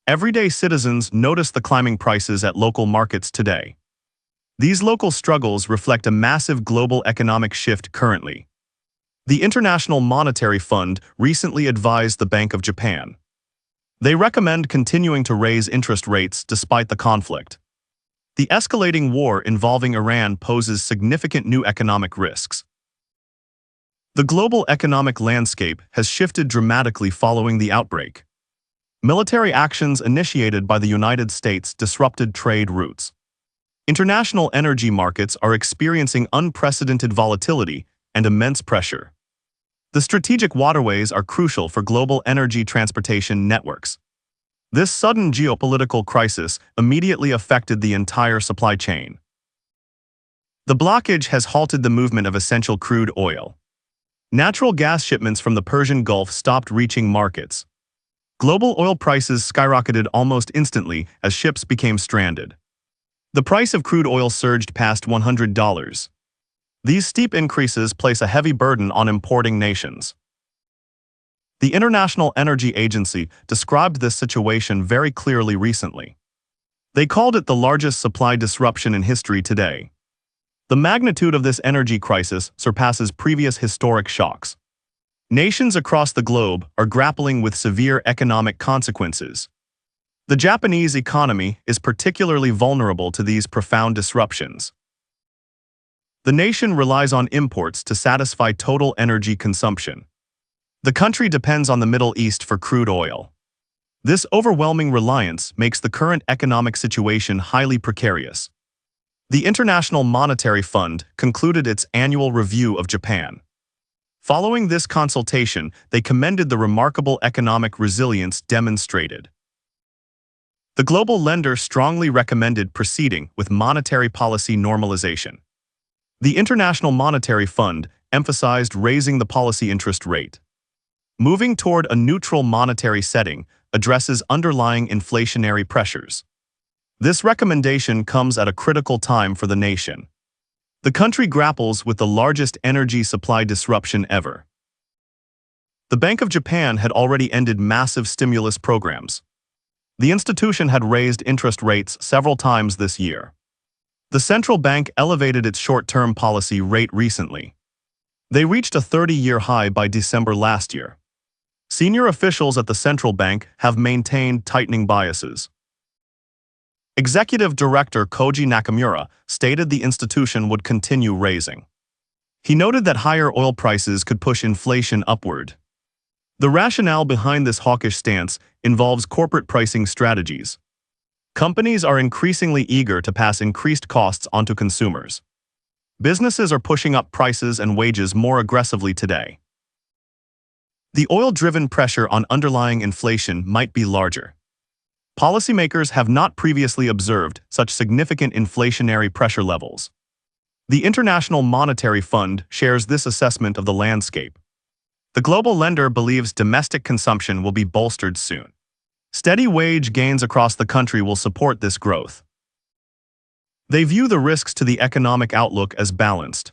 Everyday citizens notice the climbing prices at local markets today. These local struggles reflect a massive global economic shift currently. The International Monetary Fund recently advised the Bank of Japan. They recommend continuing to raise interest rates despite the conflict. The escalating war involving Iran poses significant new economic risks. The global economic landscape has shifted dramatically following the outbreak. Military actions initiated by the United States disrupted trade routes. International energy markets are experiencing unprecedented volatility and immense pressure. The strategic waterways are crucial for global energy transportation networks. This sudden geopolitical crisis immediately affected the entire supply chain. The blockage has halted the movement of essential crude oil. Natural gas shipments from the Persian Gulf stopped reaching markets. Global oil prices skyrocketed almost instantly as ships became stranded. The price of crude oil surged past $100. These steep increases place a heavy burden on importing nations. The International Energy Agency described this situation very clearly recently. They called it the largest supply disruption in history today. The magnitude of this energy crisis surpasses previous historic shocks. Nations across the globe are grappling with severe economic consequences. The Japanese economy is particularly vulnerable to these profound disruptions. The nation relies on imports to satisfy total energy consumption. The country depends on the Middle East for crude oil. This overwhelming reliance makes the current economic situation highly precarious. The International Monetary Fund concluded its annual review of Japan. Following this consultation, they commended the remarkable economic resilience demonstrated. The global lender strongly recommended proceeding with monetary policy normalization. The International Monetary Fund emphasized raising the policy interest rate. Moving toward a neutral monetary setting addresses underlying inflationary pressures. This recommendation comes at a critical time for the nation. The country grapples with the largest energy supply disruption ever. The Bank of Japan had already ended massive stimulus programs. The institution had raised interest rates several times this year. The central bank elevated its short-term policy rate recently. They reached a 30-year high by December last year. Senior officials at the central bank have maintained tightening biases. Executive Director Koji Nakamura stated the institution would continue raising. He noted that higher oil prices could push inflation upward. The rationale behind this hawkish stance involves corporate pricing strategies. Companies are increasingly eager to pass increased costs onto consumers. Businesses are pushing up prices and wages more aggressively today. The oil-driven pressure on underlying inflation might be larger. Policymakers have not previously observed such significant inflationary pressure levels. The International Monetary Fund shares this assessment of the landscape. The global lender believes domestic consumption will be bolstered soon. Steady wage gains across the country will support this growth. They view the risks to the economic outlook as balanced.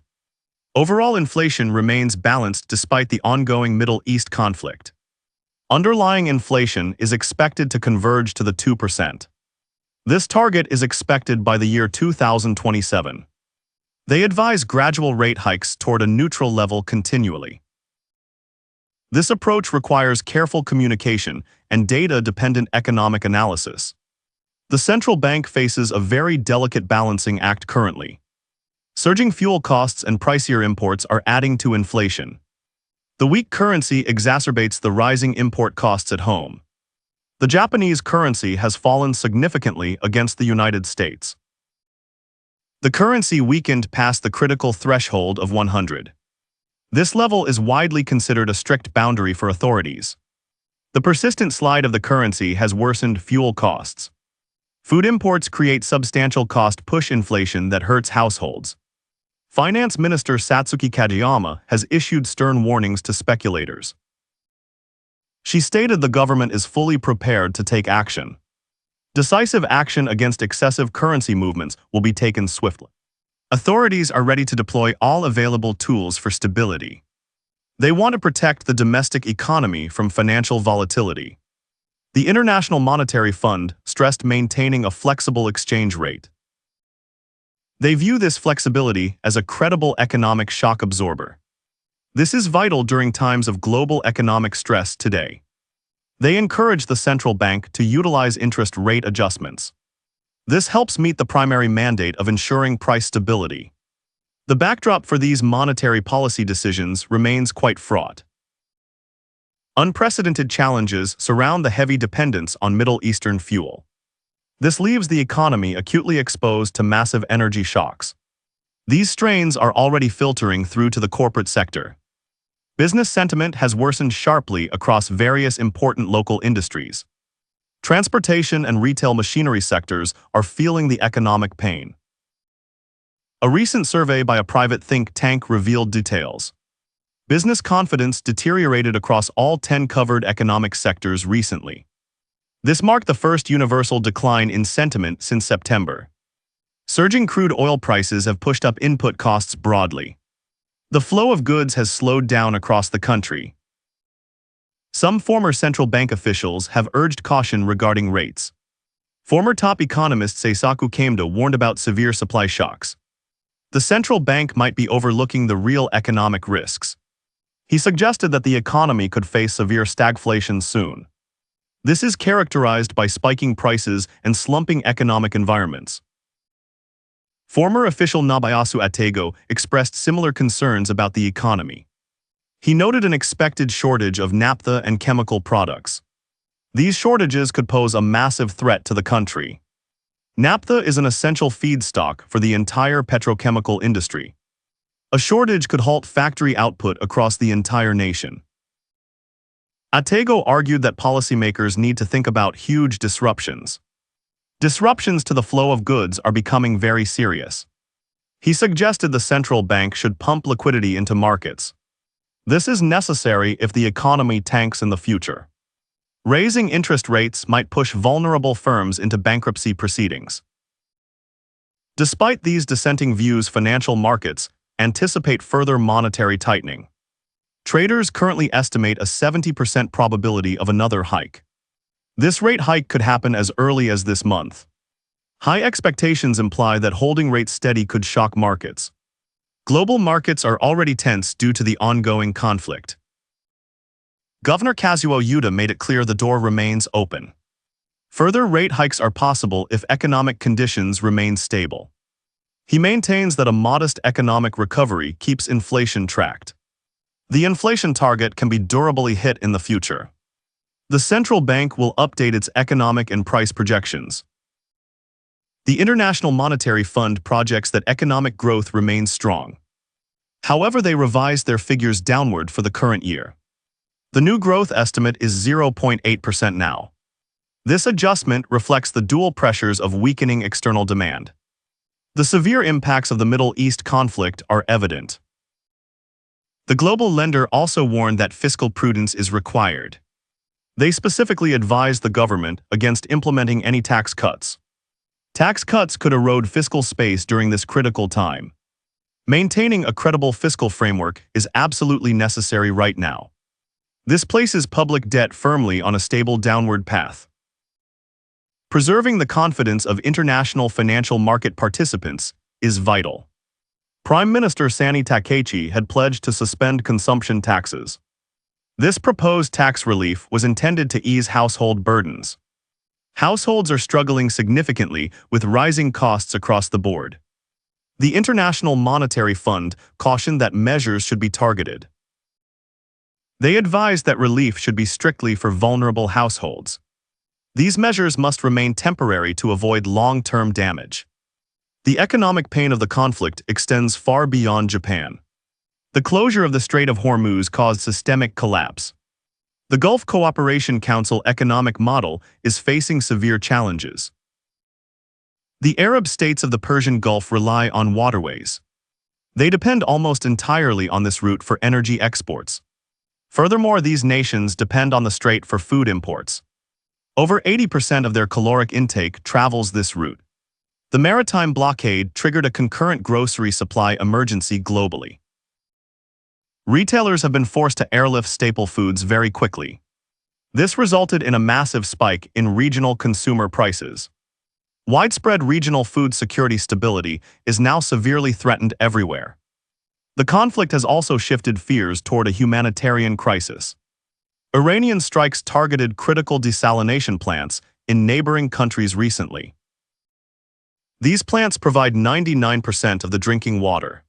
Overall inflation remains balanced despite the ongoing Middle East conflict. Underlying inflation is expected to converge to the 2%. This target is expected by the year 2027. They advise gradual rate hikes toward a neutral level continually. This approach requires careful communication and data-dependent economic analysis. The central bank faces a very delicate balancing act currently. Surging fuel costs and pricier imports are adding to inflation. The weak currency exacerbates the rising import costs at home. The Japanese currency has fallen significantly against the United States. The currency weakened past the critical threshold of 100. This level is widely considered a strict boundary for authorities. The persistent slide of the currency has worsened fuel costs. Food imports create substantial cost-push inflation that hurts households. Finance Minister Satsuki Kajiyama has issued stern warnings to speculators. She stated the government is fully prepared to take action. Decisive action against excessive currency movements will be taken swiftly. Authorities are ready to deploy all available tools for stability. They want to protect the domestic economy from financial volatility. The International Monetary Fund stressed maintaining a flexible exchange rate. They view this flexibility as a credible economic shock absorber. This is vital during times of global economic stress today. They encourage the central bank to utilize interest rate adjustments. This helps meet the primary mandate of ensuring price stability. The backdrop for these monetary policy decisions remains quite fraught. Unprecedented challenges surround the heavy dependence on Middle Eastern fuel. This leaves the economy acutely exposed to massive energy shocks. These strains are already filtering through to the corporate sector. Business sentiment has worsened sharply across various important local industries. Transportation and retail machinery sectors are feeling the economic pain. A recent survey by a private think tank revealed details. Business confidence deteriorated across all 10 covered economic sectors recently. This marked the first universal decline in sentiment since September. Surging crude oil prices have pushed up input costs broadly. The flow of goods has slowed down across the country. Some former central bank officials have urged caution regarding rates. Former top economist Seisaku Kameda warned about severe supply shocks. The central bank might be overlooking the real economic risks. He suggested that the economy could face severe stagflation soon. This is characterized by spiking prices and slumping economic environments. Former official Nobuyasu Atego expressed similar concerns about the economy. He noted an expected shortage of naphtha and chemical products. These shortages could pose a massive threat to the country. Naphtha is an essential feedstock for the entire petrochemical industry. A shortage could halt factory output across the entire nation. Atego argued that policymakers need to think about huge disruptions. Disruptions to the flow of goods are becoming very serious. He suggested the central bank should pump liquidity into markets. This is necessary if the economy tanks in the future. Raising interest rates might push vulnerable firms into bankruptcy proceedings. Despite these dissenting views, financial markets anticipate further monetary tightening. Traders currently estimate a 70% probability of another hike. This rate hike could happen as early as this month. High expectations imply that holding rates steady could shock markets. Global markets are already tense due to the ongoing conflict. Governor Kazuo Yuda made it clear the door remains open. Further rate hikes are possible if economic conditions remain stable. He maintains that a modest economic recovery keeps inflation tracked. The inflation target can be durably hit in the future. The central bank will update its economic and price projections. The International Monetary Fund projects that economic growth remains strong. However, they revised their figures downward for the current year. The new growth estimate is 0.8% now. This adjustment reflects the dual pressures of weakening external demand. The severe impacts of the Middle East conflict are evident. The global lender also warned that fiscal prudence is required. They specifically advised the government against implementing any tax cuts. Tax cuts could erode fiscal space during this critical time. Maintaining a credible fiscal framework is absolutely necessary right now. This places public debt firmly on a stable downward path. Preserving the confidence of international financial market participants is vital. Prime Minister Sani Takaichi had pledged to suspend consumption taxes. This proposed tax relief was intended to ease household burdens. Households are struggling significantly with rising costs across the board. The International Monetary Fund cautioned that measures should be targeted. They advised that relief should be strictly for vulnerable households. These measures must remain temporary to avoid long-term damage. The economic pain of the conflict extends far beyond Japan. The closure of the Strait of Hormuz caused systemic collapse. The Gulf Cooperation Council economic model is facing severe challenges. The Arab states of the Persian Gulf rely on waterways. They depend almost entirely on this route for energy exports. Furthermore, these nations depend on the strait for food imports. Over 80% of their caloric intake travels this route. The maritime blockade triggered a concurrent grocery supply emergency globally. Retailers have been forced to airlift staple foods very quickly. This resulted in a massive spike in regional consumer prices. Widespread regional food security stability is now severely threatened everywhere. The conflict has also shifted fears toward a humanitarian crisis. Iranian strikes targeted critical desalination plants in neighboring countries recently. These plants provide 99% of the drinking water.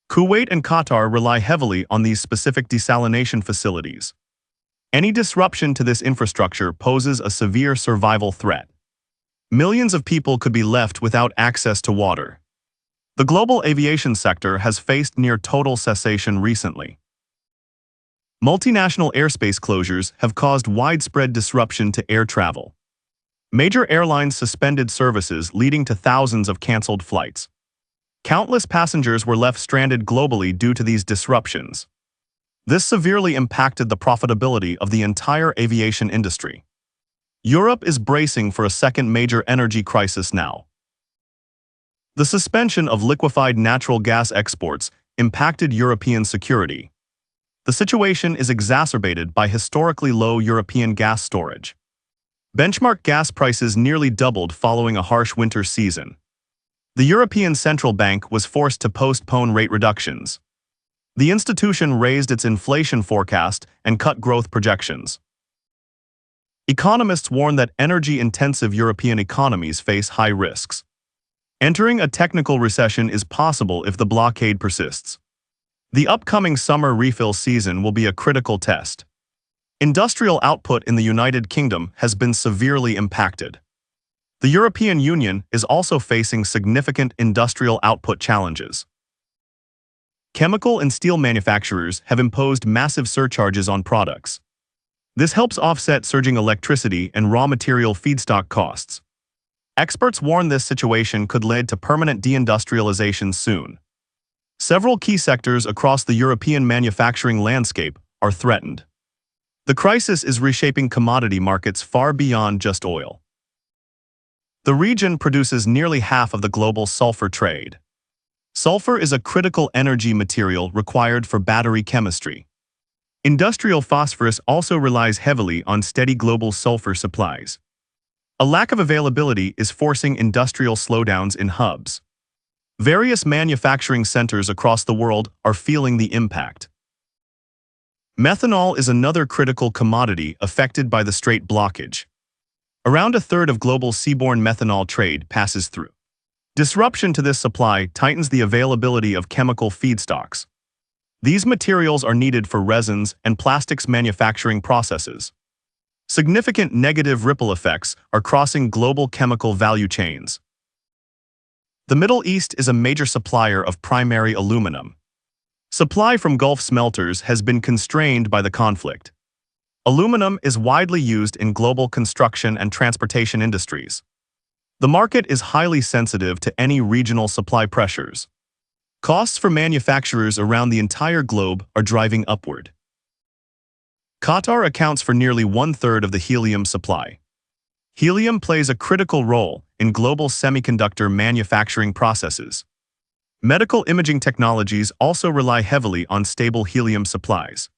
Kuwait and Qatar rely heavily on these specific desalination facilities. Any disruption to this infrastructure poses a severe survival threat. Millions of people could be left without access to water. The global aviation sector has faced near total cessation recently. Multinational airspace closures have caused widespread disruption to air travel. Major airlines suspended services, leading to thousands of canceled flights. Countless passengers were left stranded globally due to these disruptions. This severely impacted the profitability of the entire aviation industry. Europe is bracing for a second major energy crisis now. The suspension of liquefied natural gas exports impacted European security. The situation is exacerbated by historically low European gas storage. Benchmark gas prices nearly doubled following a harsh winter season. The European Central Bank was forced to postpone rate reductions. The institution raised its inflation forecast and cut growth projections. Economists warn that energy-intensive European economies face high risks. Entering a technical recession is possible if the blockade persists. The upcoming summer refill season will be a critical test. Industrial output in the United Kingdom has been severely impacted. The European Union is also facing significant industrial output challenges. Chemical and steel manufacturers have imposed massive surcharges on products. This helps offset surging electricity and raw material feedstock costs. Experts warn this situation could lead to permanent deindustrialization soon. Several key sectors across the European manufacturing landscape are threatened. The crisis is reshaping commodity markets far beyond just oil. The region produces nearly half of the global sulfur trade. Sulfur is a critical energy material required for battery chemistry. Industrial phosphorus also relies heavily on steady global sulfur supplies. A lack of availability is forcing industrial slowdowns in hubs. Various manufacturing centers across the world are feeling the impact. Methanol is another critical commodity affected by the Strait blockage. Around a third of global seaborne methanol trade passes through. Disruption to this supply tightens the availability of chemical feedstocks. These materials are needed for resins and plastics manufacturing processes. Significant negative ripple effects are crossing global chemical value chains. The Middle East is a major supplier of primary aluminum. Supply from Gulf smelters has been constrained by the conflict. Aluminum is widely used in global construction and transportation industries. The market is highly sensitive to any regional supply pressures. Costs for manufacturers around the entire globe are driving upward. Qatar accounts for nearly one-third of the helium supply. Helium plays a critical role in global semiconductor manufacturing processes. Medical imaging technologies also rely heavily on stable helium supplies.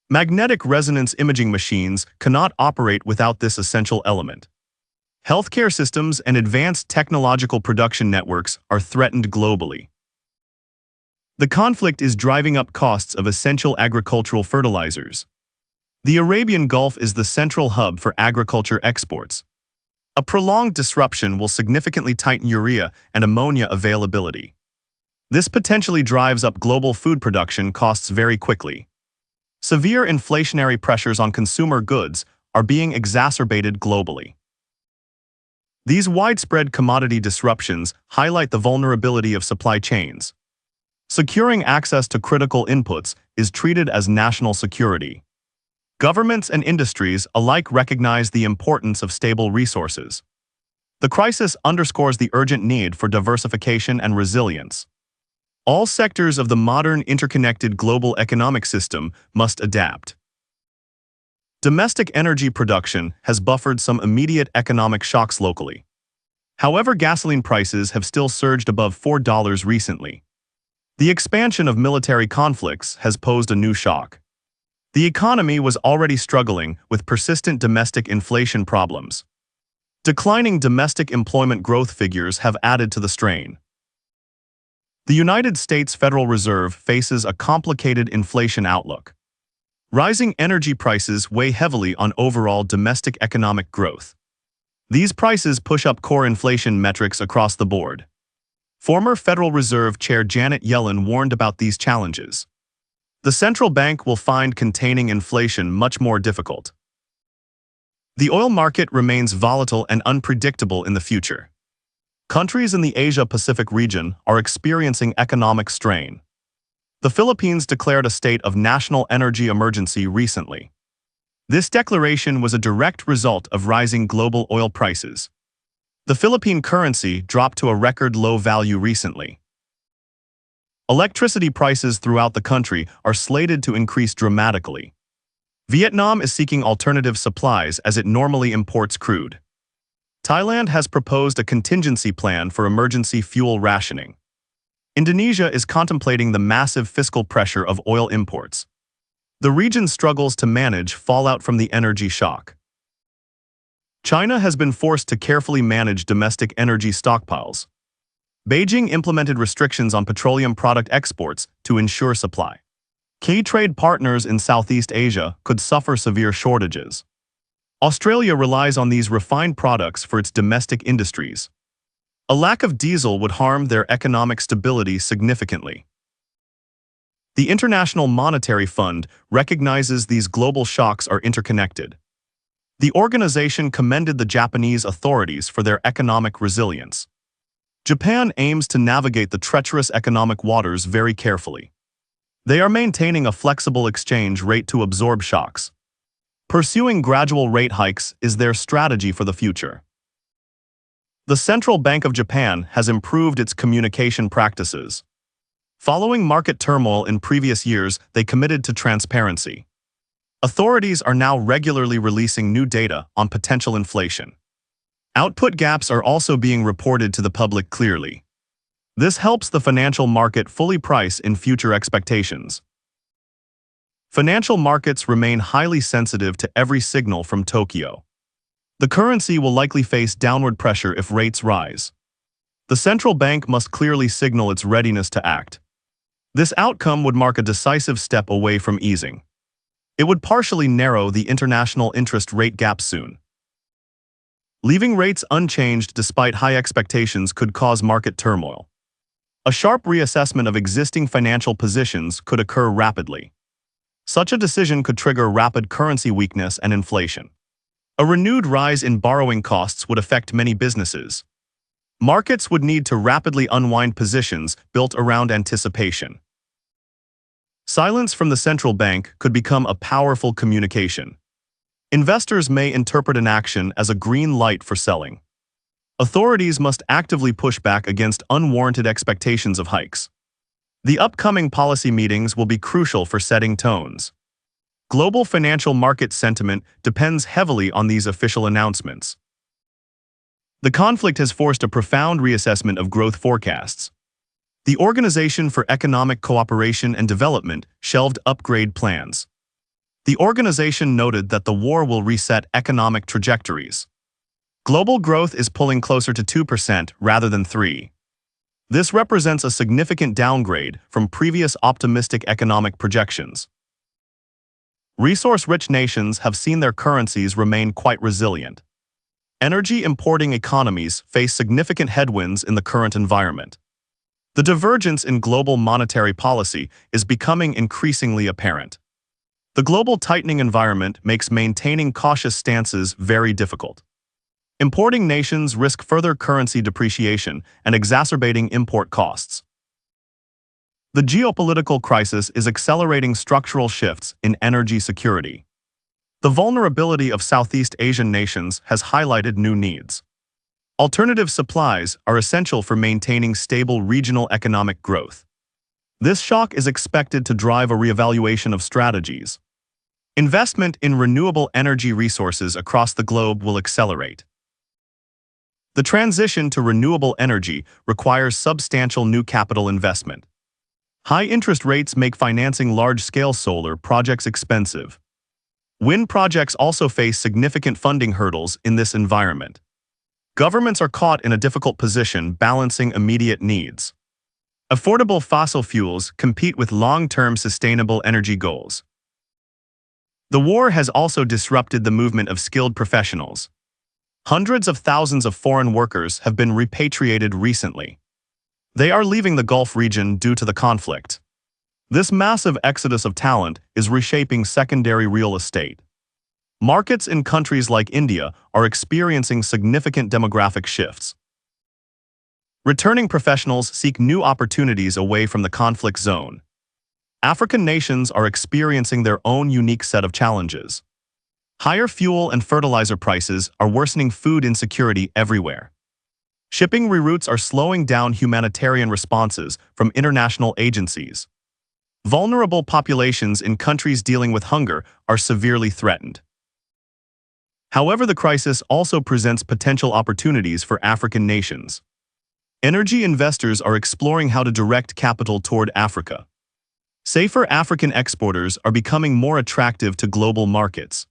Magnetic resonance imaging machines cannot operate without this essential element. Healthcare systems and advanced technological production networks are threatened globally. The conflict is driving up costs of essential agricultural fertilizers. The Arabian Gulf is the central hub for agriculture exports. A prolonged disruption will significantly tighten urea and ammonia availability. This potentially drives up global food production costs very quickly. Severe inflationary pressures on consumer goods are being exacerbated globally. These widespread commodity disruptions highlight the vulnerability of supply chains. Securing access to critical inputs is treated as national security. Governments and industries alike recognize the importance of stable resources. The crisis underscores the urgent need for diversification and resilience. All sectors of the modern interconnected global economic system must adapt. Domestic energy production has buffered some immediate economic shocks locally. However, gasoline prices have still surged above $4 recently. The expansion of military conflicts has posed a new shock. The economy was already struggling with persistent domestic inflation problems. Declining domestic employment growth figures have added to the strain. The United States Federal Reserve faces a complicated inflation outlook. Rising energy prices weigh heavily on overall domestic economic growth. These prices push up core inflation metrics across the board. Former Federal Reserve Chair Janet Yellen warned about these challenges. The central bank will find containing inflation much more difficult. The oil market remains volatile and unpredictable in the future. Countries in the Asia-Pacific region are experiencing economic strain. The Philippines declared a state of national energy emergency recently. This declaration was a direct result of rising global oil prices. The Philippine currency dropped to a record low value recently. Electricity prices throughout the country are slated to increase dramatically. Vietnam is seeking alternative supplies as it normally imports crude. Thailand has proposed a contingency plan for emergency fuel rationing. Indonesia is contemplating the massive fiscal pressure of oil imports. The region struggles to manage fallout from the energy shock. China has been forced to carefully manage domestic energy stockpiles. Beijing implemented restrictions on petroleum product exports to ensure supply. Key trade partners in Southeast Asia could suffer severe shortages. Australia relies on these refined products for its domestic industries. A lack of diesel would harm their economic stability significantly. The International Monetary Fund recognizes these global shocks are interconnected. The organization commended the Japanese authorities for their economic resilience. Japan aims to navigate the treacherous economic waters very carefully. They are maintaining a flexible exchange rate to absorb shocks. Pursuing gradual rate hikes is their strategy for the future. The Central Bank of Japan has improved its communication practices. Following market turmoil in previous years, they committed to transparency. Authorities are now regularly releasing new data on potential inflation. Output gaps are also being reported to the public clearly. This helps the financial market fully price in future expectations. Financial markets remain highly sensitive to every signal from Tokyo. The currency will likely face downward pressure if rates rise. The central bank must clearly signal its readiness to act. This outcome would mark a decisive step away from easing. It would partially narrow the international interest rate gap soon. Leaving rates unchanged despite high expectations could cause market turmoil. A sharp reassessment of existing financial positions could occur rapidly. Such a decision could trigger rapid currency weakness and inflation. A renewed rise in borrowing costs would affect many businesses. Markets would need to rapidly unwind positions built around anticipation. Silence from the central bank could become a powerful communication. Investors may interpret an action as a green light for selling. Authorities must actively push back against unwarranted expectations of hikes. The upcoming policy meetings will be crucial for setting tones. Global financial market sentiment depends heavily on these official announcements. The conflict has forced a profound reassessment of growth forecasts. The Organization for Economic Cooperation and Development shelved upgrade plans. The organization noted that the war will reset economic trajectories. Global growth is pulling closer to 2% rather than 3%. This represents a significant downgrade from previous optimistic economic projections. Resource-rich nations have seen their currencies remain quite resilient. Energy-importing economies face significant headwinds in the current environment. The divergence in global monetary policy is becoming increasingly apparent. The global tightening environment makes maintaining cautious stances very difficult. Importing nations risk further currency depreciation and exacerbating import costs. The geopolitical crisis is accelerating structural shifts in energy security. The vulnerability of Southeast Asian nations has highlighted new needs. Alternative supplies are essential for maintaining stable regional economic growth. This shock is expected to drive a reevaluation of strategies. Investment in renewable energy resources across the globe will accelerate. The transition to renewable energy requires substantial new capital investment. High interest rates make financing large-scale solar projects expensive. Wind projects also face significant funding hurdles in this environment. Governments are caught in a difficult position balancing immediate needs. Affordable fossil fuels compete with long-term sustainable energy goals. The war has also disrupted the movement of skilled professionals. Hundreds of thousands of foreign workers have been repatriated recently. They are leaving the Gulf region due to the conflict. This massive exodus of talent is reshaping secondary real estate. Markets in countries like India are experiencing significant demographic shifts. Returning professionals seek new opportunities away from the conflict zone. African nations are experiencing their own unique set of challenges. Higher fuel and fertilizer prices are worsening food insecurity everywhere. Shipping reroutes are slowing down humanitarian responses from international agencies. Vulnerable populations in countries dealing with hunger are severely threatened. However, the crisis also presents potential opportunities for African nations. Energy investors are exploring how to direct capital toward Africa. Safer African exporters are becoming more attractive to global markets.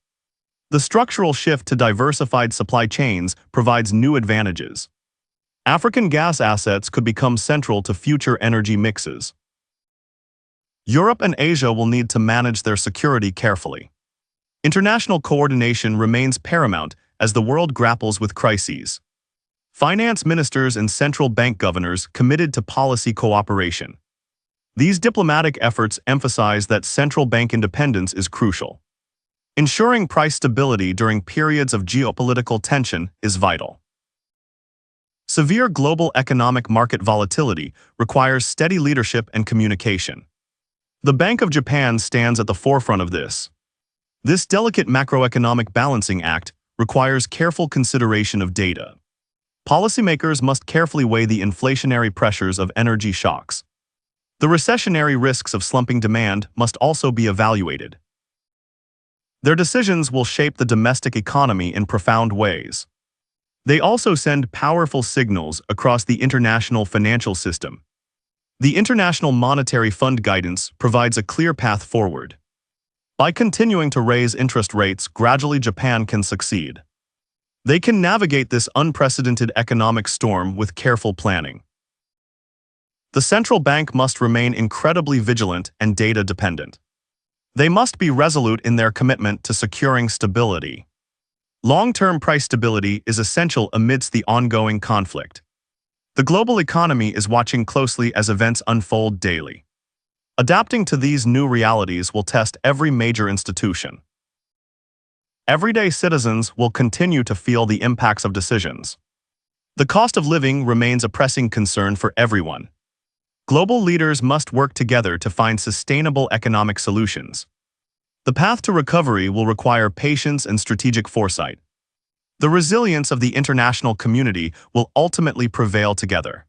The structural shift to diversified supply chains provides new advantages. African gas assets could become central to future energy mixes. Europe and Asia will need to manage their security carefully. International coordination remains paramount as the world grapples with crises. Finance ministers and central bank governors committed to policy cooperation. These diplomatic efforts emphasize that central bank independence is crucial. Ensuring price stability during periods of geopolitical tension is vital. Severe global economic market volatility requires steady leadership and communication. The Bank of Japan stands at the forefront of this. This delicate macroeconomic balancing act requires careful consideration of data. Policymakers must carefully weigh the inflationary pressures of energy shocks. The recessionary risks of slumping demand must also be evaluated. Their decisions will shape the domestic economy in profound ways. They also send powerful signals across the international financial system. The International Monetary Fund guidance provides a clear path forward. By continuing to raise interest rates, gradually Japan can succeed. They can navigate this unprecedented economic storm with careful planning. The central bank must remain incredibly vigilant and data-dependent. They must be resolute in their commitment to securing stability. Long-term price stability is essential amidst the ongoing conflict. The global economy is watching closely as events unfold daily. Adapting to these new realities will test every major institution. Everyday citizens will continue to feel the impacts of decisions. The cost of living remains a pressing concern for everyone. Global leaders must work together to find sustainable economic solutions. The path to recovery will require patience and strategic foresight. The resilience of the international community will ultimately prevail together.